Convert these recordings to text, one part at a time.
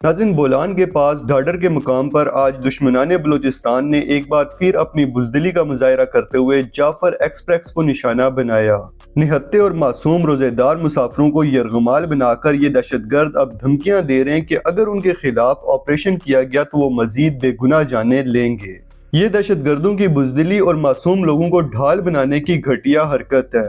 नाज़रीन, बोलान के पास ढाडर के मुकाम पर आज दुश्मनाने बलूचिस्तान ने एक बार फिर अपनी बुज़दिली का मुजाहरा करते हुए जाफर एक्सप्रेस को निशाना बनाया। निहत्ते और मासूम रोजेदार मुसाफिरों को यरगमाल बनाकर ये दहशतगर्द अब धमकियां दे रहे हैं कि अगर उनके खिलाफ ऑपरेशन किया गया तो वो मजीद बेगुनाह जानें लेंगे। ये दहशतगर्दों की बुज़दिली और मासूम लोगों को ढाल बनाने की घटिया हरकत है।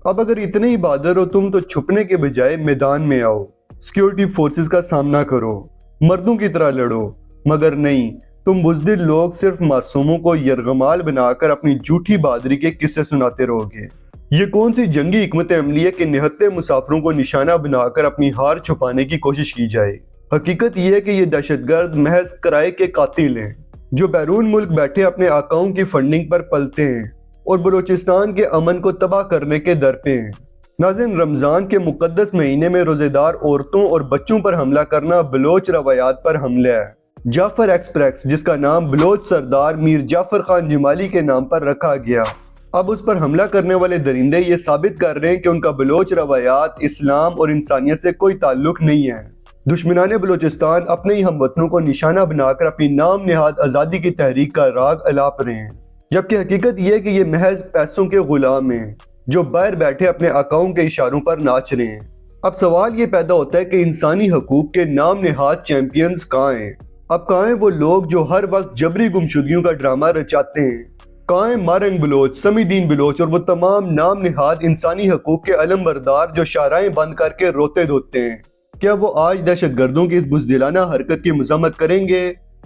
अब अगर इतने ही बहादुर हो तुम तो छुपने के बजाय मैदान में आओ, सिक्योरिटी फोर्सेस का सामना करो, मर्दों की तरह लड़ो। मगर नहीं, तुम बुज़दिल लोग सिर्फ मासूमों को यरगमाल बनाकर अपनी झूठी बहादुरी के किस्से सुनाते रहोगे। ये कौन सी जंगी हिकमत अमली है कि निहत्ते मुसाफिरों को निशाना बनाकर अपनी हार छुपाने की कोशिश की जाए। हकीकत यह है कि ये दहशतगर्द महज किराए के कातिल हैं जो बैरून मुल्क बैठे अपने आकाओं की फंडिंग पर पलते हैं और बलूचिस्तान के अमन को तबाह करने के दर पे हैं। नाज़रीन, रमज़ान के मुकद्दस महीने में रोज़ेदार औरतों और बच्चों पर हमला करना बलोच रवायात पर हमला है। जाफर एक्सप्रेस, जिसका नाम बलोच सरदार मीर जाफर खान जमाली के नाम पर रखा गया, अब उस पर हमला करने वाले दरिंदे ये साबित कर रहे हैं कि उनका बलोच रवायात इस्लाम और इंसानियत से कोई ताल्लुक नहीं है। दुश्मनाने बलूचिस्तान अपने ही हमवतनों को निशाना बनाकर अपनी नाम निहाद आज़ादी की तहरीक का राग अलाप रहे हैं, जबकि हकीकत यह है कि ये महज पैसों के गुलाम हैं जो बाहर बैठे अपने आकाओं के इशारों पर नाच रहे हैं। अब सवाल ये पैदा होता है कि इंसानी हकूक के नाम निहाद चैंपियंस कहाँ हैं? अब कहाँ हैं वो लोग जो हर वक्त जबरी गुमशुदगियों का ड्रामा रचाते हैं? कहाँ हैं मारंग बलोच, समीदीन बलोच और वो तमाम नाम निहाद इंसानी हकूक के अलम बरदार जो शाराएं बंद करके रोते धोते हैं? क्या वो आज दहशतगर्दों की इस बुज़दिलाना हरकत की मजम्मत करेंगे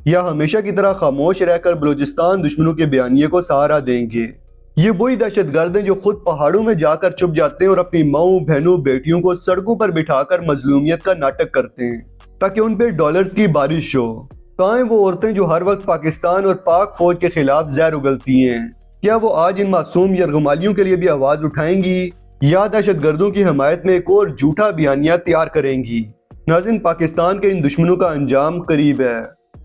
या हमेशा की तरह खामोश रहकर बलूचिस्तान दुश्मनों के बयानिए को सहारा देंगे? ये वही दहशतगर्द हैं जो खुद पहाड़ों में जाकर छुप जाते हैं और अपनी माओं, बहनों, बेटियों को सड़कों पर बिठाकर मजलूमियत का नाटक करते हैं ताकि उन पे डॉलर्स की बारिश हो। कहाँ हैं वो औरतें जो हर वक्त पाकिस्तान और पाक फौज के खिलाफ जहर उगलती हैं? क्या वो आज इन मासूम यरगमालियों के लिए भी आवाज उठाएंगी या दहशतगर्दों की हमायत में एक और झूठा बयानिया तैयार करेंगी? नाज़रीन, पाकिस्तान के इन दुश्मनों का अंजाम करीब है।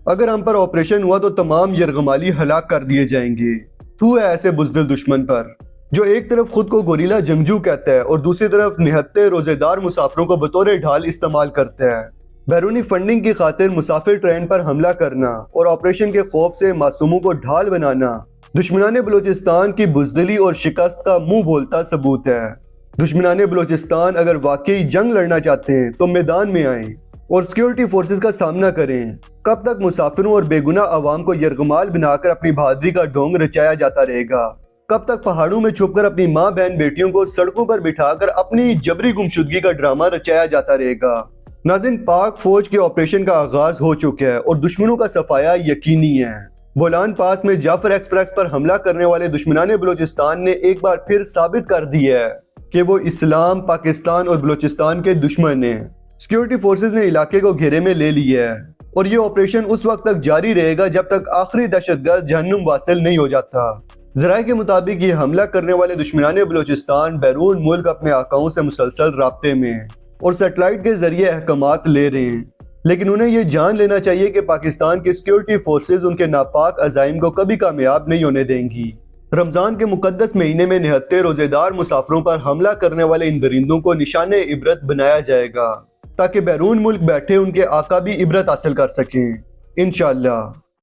अगर हम पर ऑपरेशन हुआ तो तमाम यरगमाली हलाक कर दिए जाएंगे। थू है ऐसे बुज़दिल दुश्मन पर जो एक तरफ खुद को गोरीला जंगजू कहता है और दूसरी तरफ निहत्ते रोजेदार मुसाफिरों को बतौर ढाल इस्तेमाल करता है। बैरूनी फंडिंग की खातिर मुसाफिर ट्रेन पर हमला करना और ऑपरेशन के खौफ से मासूमों को ढाल बनाना दुश्मनाने बलूचिस्तान की बुज़दिली और शिकस्त का मुंह बोलता सबूत है। दुश्मनाने बलूचिस्तान अगर वाकई जंग लड़ना चाहते हैं तो मैदान में आएं और सिक्योरिटी फोर्सेस का सामना करें। कब तक मुसाफिरों और बेगुनाह आवाम को यरगमाल बनाकर अपनी बहादुरी का ढोंग रचाया जाता रहेगा? कब तक पहाड़ों में छुपकर अपनी माँ, बहन, बेटियों को सड़कों पर बिठाकर अपनी जबरी गुमशुदगी का ड्रामा रचाया जाता रहेगा? नाज़रीन, पाक फौज के ऑपरेशन का आगाज हो चुका है और दुश्मनों का सफाया यकीनी है। बोलान पास में जाफर एक्सप्रेस पर हमला करने वाले दुश्मनाने बलूचिस्तान ने एक बार फिर साबित कर दिया है कि वो इस्लाम, पाकिस्तान और बलूचिस्तान के दुश्मन हैं। सिक्योरिटी फोर्सेस ने इलाके को घेरे में ले लिया है और ये ऑपरेशन उस वक्त तक जारी रहेगा जब तक आखिरी दहशतगर्द जहन्नुम वासिल नहीं हो जाता। ज़राए के मुताबिक ये हमला करने वाले दुश्मनाने बलूचिस्तान बैरून मुल्क अपने आकाओं से मुसलसल राब्ते में हैं और सेटेलाइट के जरिए अहकामात ले रहे हैं, लेकिन उन्हें ये जान लेना चाहिए कि पाकिस्तान की सिक्योरिटी फोर्सेस उनके नापाक अज़ाइम को कभी कामयाब नहीं होने देंगी। रमज़ान के मुकद्दस महीने में निहत्ते रोजेदार मुसाफिरों पर हमला करने वाले इन दरिंदों को निशाने इबरत बनाया जाएगा ताकि बैरून मुल्क बैठे उनके आका भी इबरत हासिल कर सकें, इंशाअल्लाह।